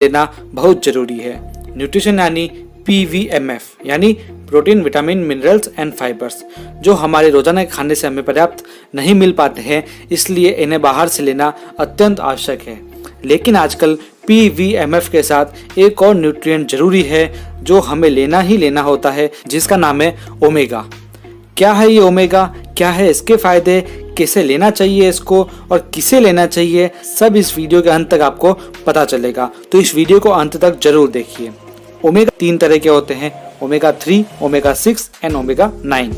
लेना बहुत जरूरी है। न्यूट्रिशन यानी PVMF यानी protein, vitamin, minerals and fibres, जो हमारे रोजाना के खाने से हमें पर्याप्त नहीं मिल पाते हैं, इसलिए इन्हें बाहर से लेना अत्यंत आवश्यक है। लेकिन आजकल PVMF के साथ एक और न्यूट्रिएंट जरूरी है जो हमें लेना ही लेना होता है, जिसका नाम है ओमेगा। क्या है ये ओमेगा, क्या है इसके फायदे, कैसे लेना चाहिए इसको और किसे लेना चाहिए, सब इस वीडियो के अंत तक आपको पता चलेगा। तो इस वीडियो को अंत तक जरूर देखिए। ओमेगा 3 तरह के होते हैं, omega 3, omega 6 and omega 9।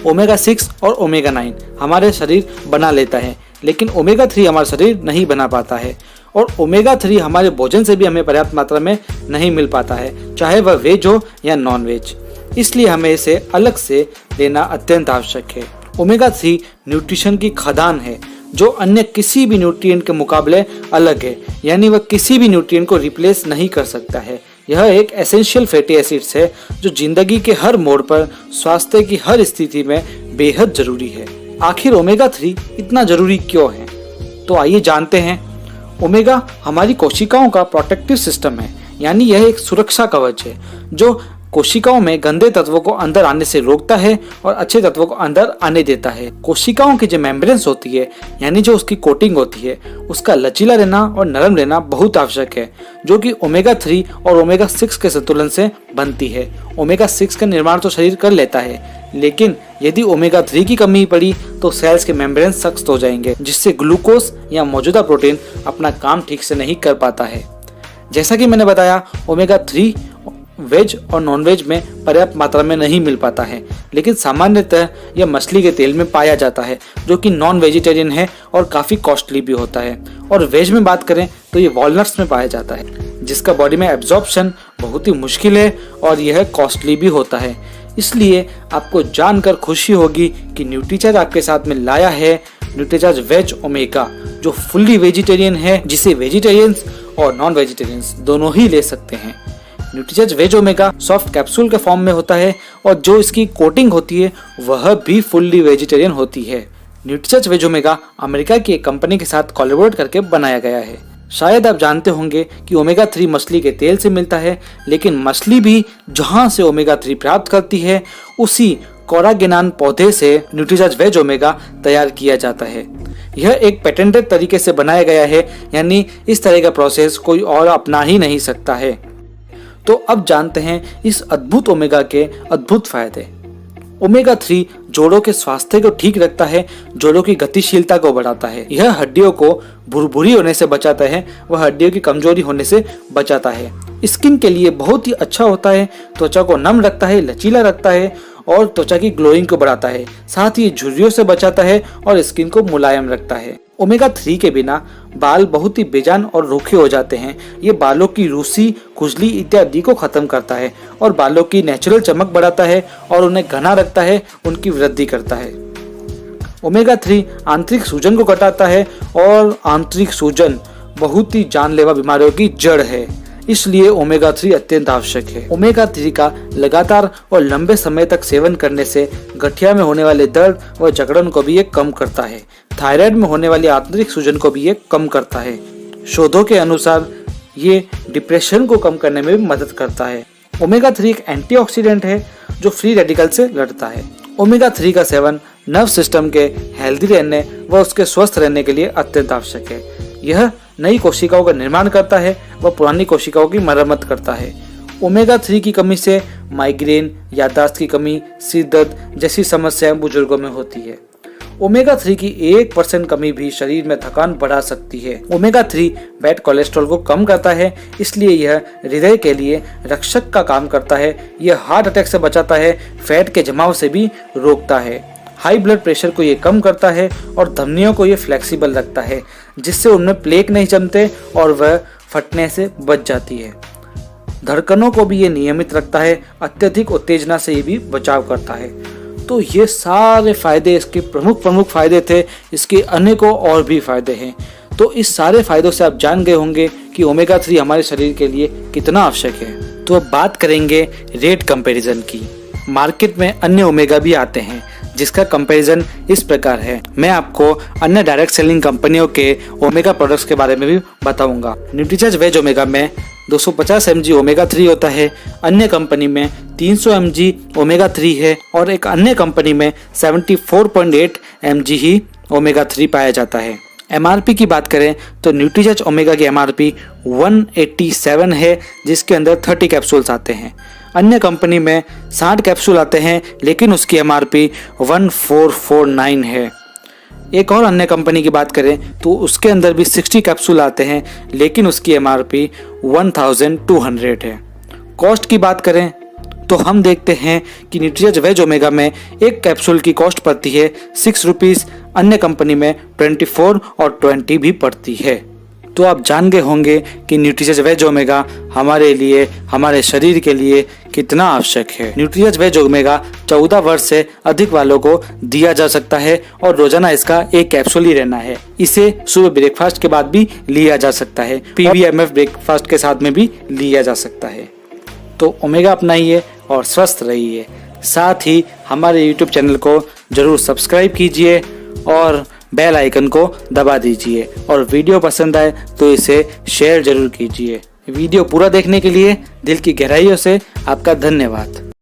Omega 6 और ओमेगा 9 हमारे शरीर बना लेता है, लेकिन ओमेगा 3 हमारा शरीर नहीं बना पाता है। और ओमेगा 3 हमारे भोजन से भी हमें पर्याप्त मात्रा में नहीं मिल पाता है, चाहे वह वेज हो या नॉन वेज। इसलिए हमें इसे अलग से लेना अत्यंत आवश्यक है। ओमेगा 3 न्यूट्रिशन की खदान है जो अन्य किसी भी न्यूट्रिएंट के मुकाबले अलग है, यानी वह किसी भी न्यूट्रिएंट को रिप्लेस नहीं कर सकता है। यह एक एसेंशियल फैटी एसिड्स है जो जिंदगी के हर मोड़ पर स्वास्थ्य की हर स्थिति में बेहद जरूरी है। आखिर ओमेगा 3 इतना जरूरी क्यों है, तो आइए जानते हैं। ओमेगा हमारी कोशिकाओं का प्रोटेक्टिव सिस्टम है, यानी यह एक सुरक्षा कवच है जो कोशिकाओं में गंदे तत्वों को अंदर आने से रोकता है और अच्छे तत्वों को अंदर आने देता है। कोशिकाओं की जो मेम्ब्रेन्स होती है, यानी जो उसकी कोटिंग होती है, उसका लचीला रहना और नरम रहना बहुत आवश्यक है, जो कि ओमेगा 3 और ओमेगा 6 के संतुलन से बनती है। ओमेगा 6 का निर्माण तो शरीर कर लेता है, लेकिन यदि ओमेगा 3 की कमी पड़ी तो सेल्स के मेम्ब्रेन्स सख्त हो जाएंगे, जिससे ग्लूकोज या मौजूदा प्रोटीन अपना काम ठीक से नहीं कर पाता है। जैसा कि मैंने बताया, ओमेगा 3 वेज और नॉन वेज में पर्याप्त मात्रा में नहीं मिल पाता है, लेकिन सामान्यतः यह मछली के तेल में पाया जाता है, जो कि नॉन वेजिटेरियन है और काफ़ी कॉस्टली भी होता है। और वेज में बात करें तो ये वॉलनट्स में पाया जाता है, जिसका बॉडी में एब्जॉर्प्शन बहुत ही मुश्किल है और यह कॉस्टली भी होता है। इसलिए आपको जानकर खुशी होगी कि न्यूट्रीचार्ज आपके साथ में लाया है न्यूट्रीचार्ज वेज ओमेगा, जो फुल्ली वेजिटेरियन है, जिसे वेजिटेरियंस और नॉन वेजिटेरियंस दोनों ही ले सकते हैं। Nutricharge veg omega soft capsule के फॉर्म में होता है और जो इसकी कोटिंग होती है वह भी फुल्ली वेजिटेरियन होती है। न्यूट्रीचार्ज वेज ओमेगा अमेरिका की एक कंपनी के साथ कोलैबोरेट करके बनाया गया है। शायद आप जानते होंगे कि ओमेगा 3 मछली के तेल से मिलता है, लेकिन मछली भी जहां से ओमेगा 3 प्राप्त करती है उसी कोरागेनान पौधे से न्यूट्रीचार्ज वेज ओमेगा तैयार किया जाता है। यह एक पेटेंटेड तरीके से बनाया गया है, यानी इस तरह का प्रोसेस कोई और अपना ही नहीं सकता है। तो अब जानते हैं इस अद्भुत ओमेगा के अद्भुत फायदे। ओमेगा 3 जोड़ों के स्वास्थ्य को ठीक रखता है, जोड़ों की गतिशीलता को बढ़ाता है, यह हड्डियों को भुरभुरी होने से बचाता है, वह हड्डियों की कमजोरी होने से बचाता है। स्किन के लिए बहुत ही अच्छा होता है, त्वचा को नम रखता है, लचीला रखता है और त्वचा की ग्लोइंग को बढ़ाता है। साथ ही झुर्रियों से बचाता है और स्किन को मुलायम रखता है। ओमेगा 3 के बिना बाल बहुत ही बेजान और रूखे हो जाते हैं। ये बालों की रूसी, खुजली इत्यादि को खत्म करता है और बालों की नेचुरल चमक बढ़ाता है और उन्हें घना रखता है, उनकी वृद्धि करता है। ओमेगा 3 आंतरिक सूजन को घटाता है और आंतरिक सूजन बहुत ही जानलेवा बीमारियों की जड़ है, इसलिए ओमेगा 3 अत्यंत आवश्यक है। ओमेगा 3 का लगातार और लंबे समय तक सेवन करने से गठिया में होने वाले दर्द व जकड़न को भी ये कम करता है। थायराइड में होने वाली आंतरिक सूजन को भी ये कम करता है। शोधों के अनुसार ये डिप्रेशन को कम करने में भी मदद करता है। ओमेगा 3 एक एंटीऑक्सीडेंट है जो फ्री रेडिकल से लड़ता है। ओमेगा 3 का सेवन नर्व सिस्टम के हेल्दी रहने व उसके स्वस्थ रहने के लिए अत्यंत आवश्यक है। यह नई कोशिकाओं का निर्माण करता है व पुरानी कोशिकाओं की मरम्मत करता है। ओमेगा 3 की कमी से माइग्रेन, याददाश्त की कमी, सिर दर्द जैसी समस्याएं बुजुर्गों में होती है। ओमेगा 3 की 1% कमी भी शरीर में थकान बढ़ा सकती है। ओमेगा 3 बैड कोलेस्ट्रॉल को कम करता है, इसलिए यह हृदय के लिए रक्षक का काम करता है। यह हार्ट अटैक से बचाता है, फैट के जमाव से भी रोकता है, हाई ब्लड प्रेशर को ये कम करता है और धमनियों को ये फ्लेक्सिबल रखता है, जिससे उनमें प्लेक नहीं जमते और वह फटने से बच जाती है। धड़कनों को भी ये नियमित रखता है, अत्यधिक उत्तेजना से ये भी बचाव करता है। तो ये सारे फायदे इसके प्रमुख फायदे थे। इसके अनेकों और भी फायदे हैं। तो इस सारे फायदों से आप जान गए होंगे कि ओमेगा 3 हमारे शरीर के लिए कितना आवश्यक है। तो अब बात करेंगे रेट कंपैरिजन की। मार्केट में अन्य ओमेगा भी आते हैं जिसका कंपैरिजन इस प्रकार है। मैं आपको अन्य डायरेक्ट सेलिंग कंपनियों के ओमेगा प्रोडक्ट्स के बारे में भी बताऊंगा। न्यूट्रीचार्ज वेज ओमेगा में 250 mg ओमेगा 3 होता है, अन्य कंपनी में 300 mg ओमेगा 3 है और एक अन्य कंपनी में 74.8 mg ही ओमेगा 3 पाया जाता है। MRP की बात करें तो न्यूट्रीचार्ज ओमेगा की MRP 187 है, जिसके अंदर 30 कैप्सूल्स आते हैं। अन्य कंपनी में 60 कैप्सूल आते हैं, लेकिन उसकी MRP 1449 है। एक और अन्य कंपनी की बात करें तो उसके अंदर भी 60 कैप्सूल आते हैं, लेकिन उसकी MRP 1200 है। कॉस्ट की बात करें तो हम देखते हैं कि न्यूट्रीचार्ज वेज ओमेगा में एक कैप्सूल की कॉस्ट पड़ती है 6 रुपीज़, अन्य कंपनी में 24 और 20 भी पड़ती है। तो आप जान गए होंगे कि न्यूट्रीचार्ज वेज ओमेगा हमारे लिए, हमारे शरीर के लिए कितना आवश्यक है। न्यूट्रीचार्ज वेज ओमेगा 14 वर्ष से अधिक वालों को दिया जा सकता है और रोजाना इसका एक कैप्सूल ही रहना है। इसे सुबह ब्रेकफास्ट के बाद भी लिया जा सकता है, PVMF ब्रेकफास्ट के साथ में भी लिया जा सकता है। तो ओमेगा अपनाइए और स्वस्थ रहिए। साथ ही हमारे YouTube चैनल को जरूर सब्सक्राइब कीजिए और बेल आइकन को दबा दीजिए, और वीडियो पसंद आए तो इसे शेयर जरूर कीजिए। वीडियो पूरा देखने के लिए दिल की गहराइयों से आपका धन्यवाद।